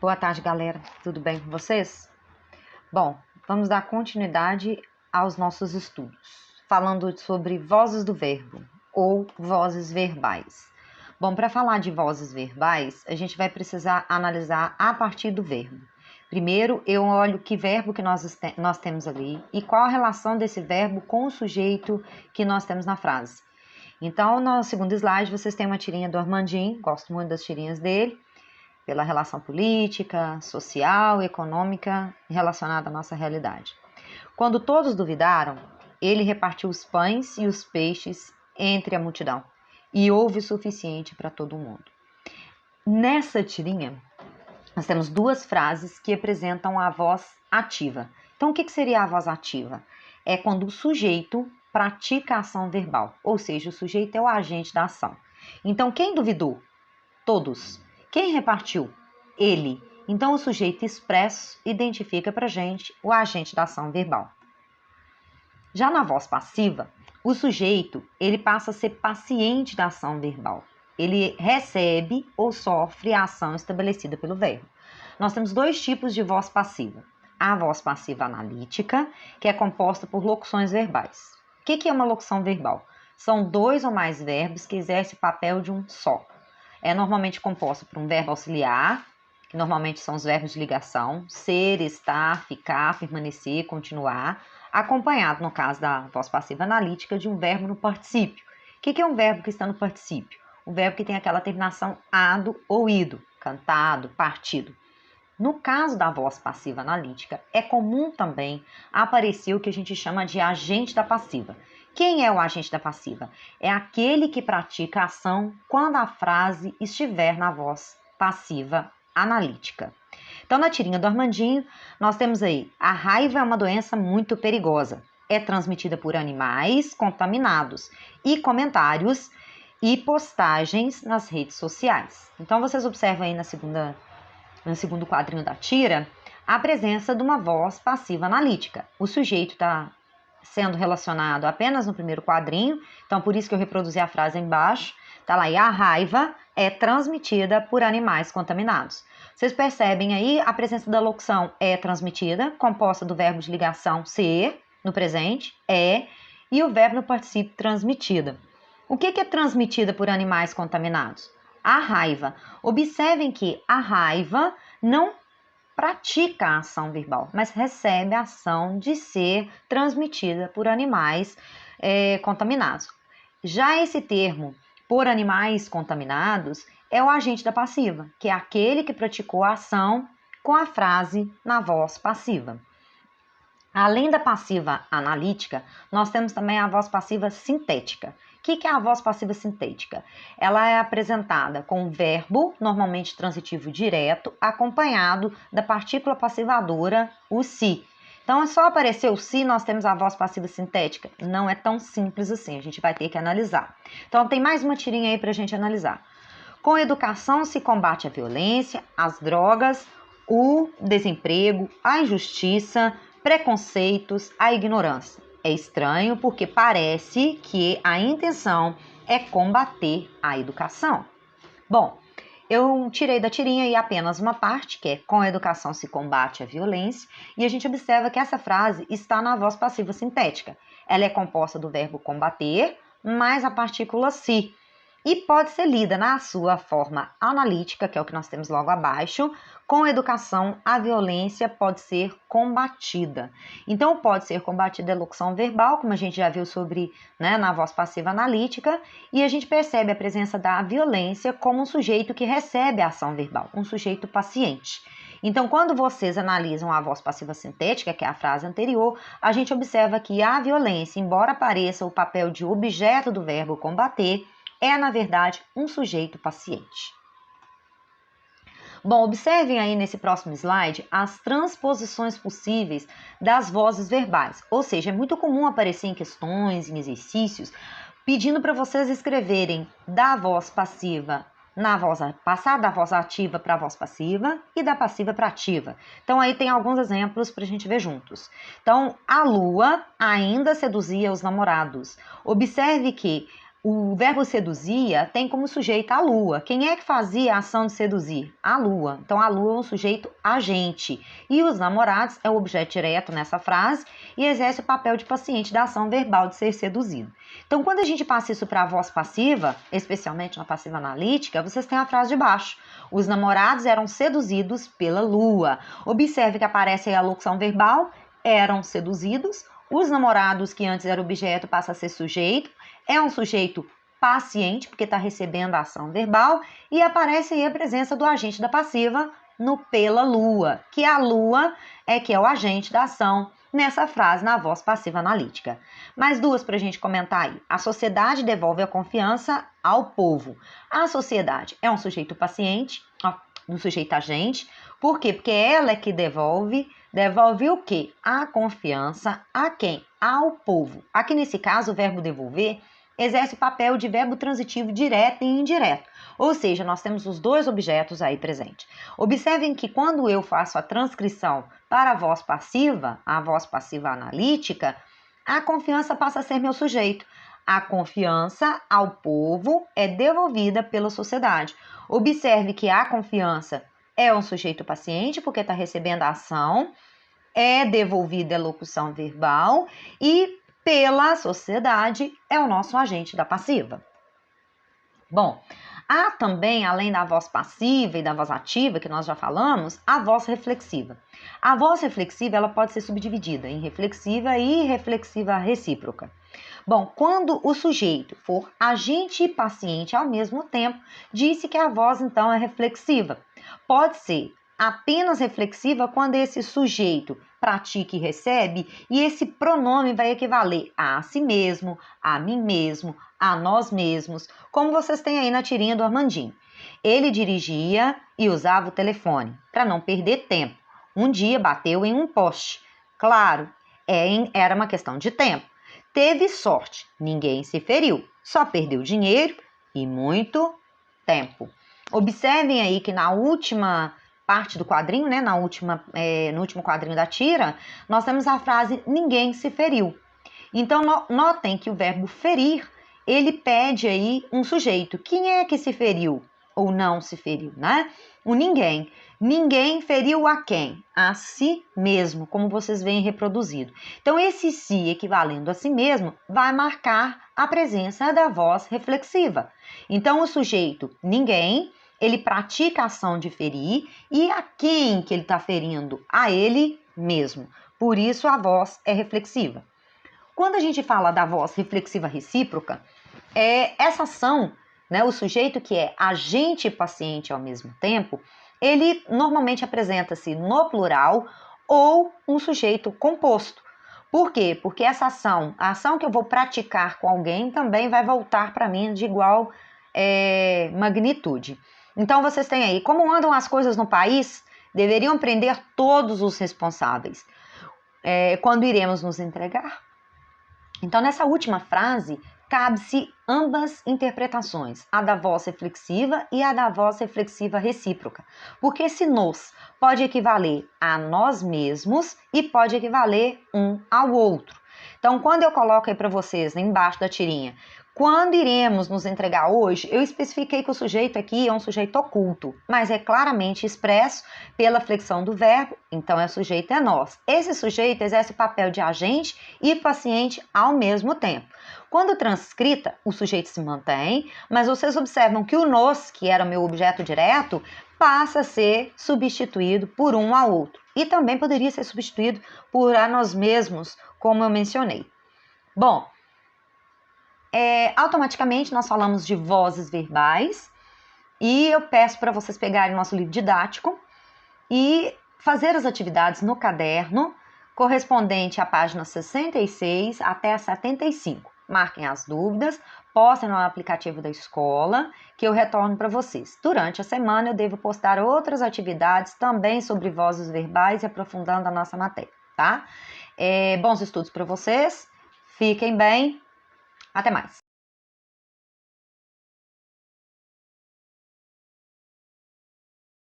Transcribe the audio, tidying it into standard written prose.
Boa tarde, galera. Tudo bem com vocês? Bom, vamos dar continuidade aos nossos estudos, falando sobre vozes do verbo ou vozes verbais. Bom, para falar de vozes verbais, a gente vai precisar analisar a partir do verbo. Primeiro, eu olho que verbo que nós temos ali e qual a relação desse verbo com o sujeito que nós temos na frase. Então, no segundo slide, vocês têm uma tirinha do Armandinho, gosto muito das tirinhas dele, pela relação política, social, econômica relacionada à nossa realidade. Quando todos duvidaram, ele repartiu os pães e os peixes entre a multidão, e houve o suficiente para todo mundo. Nessa tirinha, nós temos duas frases que apresentam a voz ativa. Então, o que seria a voz ativa? É quando o sujeito pratica a ação verbal, ou seja, o sujeito é o agente da ação. Então, quem duvidou? Todos. Quem repartiu? Ele. Então, o sujeito expresso identifica para a gente o agente da ação verbal. Já na voz passiva, o sujeito ele passa a ser paciente da ação verbal. Ele recebe ou sofre a ação estabelecida pelo verbo. Nós temos dois tipos de voz passiva. A voz passiva analítica, que é composta por locuções verbais. O que é uma locução verbal? São dois ou mais verbos que exercem o papel de um só. É normalmente composta por um verbo auxiliar, que normalmente são os verbos de ligação, ser, estar, ficar, permanecer, continuar, acompanhado, no caso da voz passiva analítica, de um verbo no particípio. O que é um verbo que está no particípio? Um verbo que tem aquela terminação ado ou ido, cantado, partido. No caso da voz passiva analítica, é comum também aparecer o que a gente chama de agente da passiva. Quem é o agente da passiva? É aquele que pratica a ação quando a frase estiver na voz passiva analítica. Então, na tirinha do Armandinho, nós temos aí: a raiva é uma doença muito perigosa. É transmitida por animais contaminados e comentários e postagens nas redes sociais. Então, vocês observam aí no segundo quadrinho da tira a presença de uma voz passiva analítica. O sujeito está sendo relacionado apenas no primeiro quadrinho, então por isso que eu reproduzi a frase embaixo, tá lá, e a raiva é transmitida por animais contaminados. Vocês percebem aí a presença da locução é transmitida, composta do verbo de ligação ser, no presente, é, e o verbo no particípio transmitida. O que é transmitida por animais contaminados? A raiva. Observem que a raiva não pratica a ação verbal, mas recebe a ação de ser transmitida por animais contaminados. Já esse termo, por animais contaminados, é o agente da passiva, que é aquele que praticou a ação com a frase na voz passiva. Além da passiva analítica, nós temos também a voz passiva sintética. O que é a voz passiva sintética? Ela é apresentada com um verbo, normalmente transitivo direto, acompanhado da partícula passivadora, o si. Então, é só aparecer o si, nós temos a voz passiva sintética. Não é tão simples assim, a gente vai ter que analisar. Então, tem mais uma tirinha aí para a gente analisar. Com educação se combate a violência, as drogas, o desemprego, a injustiça, preconceitos, a ignorância. É estranho porque parece que a intenção é combater a educação. Bom, eu tirei da tirinha aí apenas uma parte, que é com a educação se combate a violência, e a gente observa que essa frase está na voz passiva sintética. Ela é composta do verbo combater, mais a partícula se. E pode ser lida na sua forma analítica, que é o que nós temos logo abaixo. Com educação, a violência pode ser combatida. Então, pode ser combatida a locução verbal, como a gente já viu sobre, na voz passiva analítica, e a gente percebe a presença da violência como um sujeito que recebe a ação verbal, um sujeito paciente. Então, quando vocês analisam a voz passiva sintética, que é a frase anterior, a gente observa que a violência, embora apareça o papel de objeto do verbo combater, é, na verdade, um sujeito paciente. Bom, observem aí nesse próximo slide as transposições possíveis das vozes verbais. Ou seja, é muito comum aparecer em questões, em exercícios, pedindo para vocês escreverem da voz passiva passar da voz ativa para a voz passiva e da passiva para ativa. Então, aí tem alguns exemplos para a gente ver juntos. Então, a lua ainda seduzia os namorados. Observe que O verbo seduzia tem como sujeito a lua. Quem é que fazia a ação de seduzir? A lua. Então, a lua é um sujeito agente. E os namorados é o objeto direto nessa frase e exerce o papel de paciente da ação verbal de ser seduzido. Então, quando a gente passa isso para a voz passiva, especialmente na passiva analítica, vocês têm a frase de baixo. Os namorados eram seduzidos pela lua. Observe que aparece aí a locução verbal, eram seduzidos. Os namorados, que antes era objeto, passa a ser sujeito. É um sujeito paciente, porque está recebendo a ação verbal, e aparece aí a presença do agente da passiva no pela lua, que a lua que é o agente da ação nessa frase, na voz passiva analítica. Mais duas para a gente comentar aí. A sociedade devolve a confiança ao povo. A sociedade é um sujeito paciente, um sujeito agente. Por quê? Porque ela é que devolve o quê? A confiança a quem? Ao povo. Aqui nesse caso, o verbo devolver exerce o papel de verbo transitivo direto e indireto. Ou seja, nós temos os dois objetos aí presentes. Observem que quando eu faço a transcrição para a voz passiva analítica, a confiança passa a ser meu sujeito. A confiança ao povo é devolvida pela sociedade. Observe que a confiança é um sujeito paciente, porque está recebendo a ação, é devolvida a locução verbal e pela sociedade é o nosso agente da passiva. Bom, há também, além da voz passiva e da voz ativa, que nós já falamos, a voz reflexiva. A voz reflexiva ela pode ser subdividida em reflexiva e reflexiva recíproca. Bom, quando o sujeito for agente e paciente ao mesmo tempo, disse que a voz então é reflexiva. Pode ser apenas reflexiva quando esse sujeito pratica e recebe, e esse pronome vai equivaler a si mesmo, a mim mesmo, a nós mesmos, como vocês têm aí na tirinha do Armandinho. Ele dirigia e usava o telefone para não perder tempo. Um dia bateu em um poste. Claro, era uma questão de tempo. Teve sorte, ninguém se feriu, só perdeu dinheiro e muito tempo. Observem aí que na última parte do quadrinho, né, no último quadrinho da tira, nós temos a frase ninguém se feriu. Então, notem que o verbo ferir, ele pede aí um sujeito. Quem é que se feriu ou não se feriu, né? O ninguém. Ninguém feriu a quem? A si mesmo, como vocês veem reproduzido. Então, esse si equivalendo a si mesmo vai marcar a presença da voz reflexiva. Então, o sujeito ninguém, ele pratica a ação de ferir e a quem que ele está ferindo? A ele mesmo. Por isso, a voz é reflexiva. Quando a gente fala da voz reflexiva recíproca, essa ação, né, o sujeito que é agente e paciente ao mesmo tempo, ele normalmente apresenta-se no plural ou um sujeito composto. Por quê? Porque essa ação, a ação que eu vou praticar com alguém também vai voltar para mim de igual magnitude. Então, vocês têm aí, como andam as coisas no país, deveriam prender todos os responsáveis. Quando iremos nos entregar? Então, nessa última frase, cabe-se ambas interpretações, a da voz reflexiva e a da voz reflexiva recíproca. Porque esse nos pode equivaler a nós mesmos e pode equivaler um ao outro. Então, quando eu coloco aí para vocês, embaixo da tirinha, quando iremos nos entregar hoje, eu especifiquei que o sujeito aqui é um sujeito oculto, mas é claramente expresso pela flexão do verbo, então o sujeito é nós. Esse sujeito exerce o papel de agente e paciente ao mesmo tempo. Quando transcrita, o sujeito se mantém, mas vocês observam que o nos, que era o meu objeto direto, passa a ser substituído por um ao outro. E também poderia ser substituído por a nós mesmos, como eu mencionei. Bom, automaticamente nós falamos de vozes verbais e eu peço para vocês pegarem nosso livro didático e fazer as atividades no caderno correspondente à página 66 até a 75. Marquem as dúvidas, postem no aplicativo da escola que eu retorno para vocês. Durante a semana eu devo postar outras atividades também sobre vozes verbais e aprofundando a nossa matéria, tá? Bons estudos para vocês, fiquem bem. Até mais!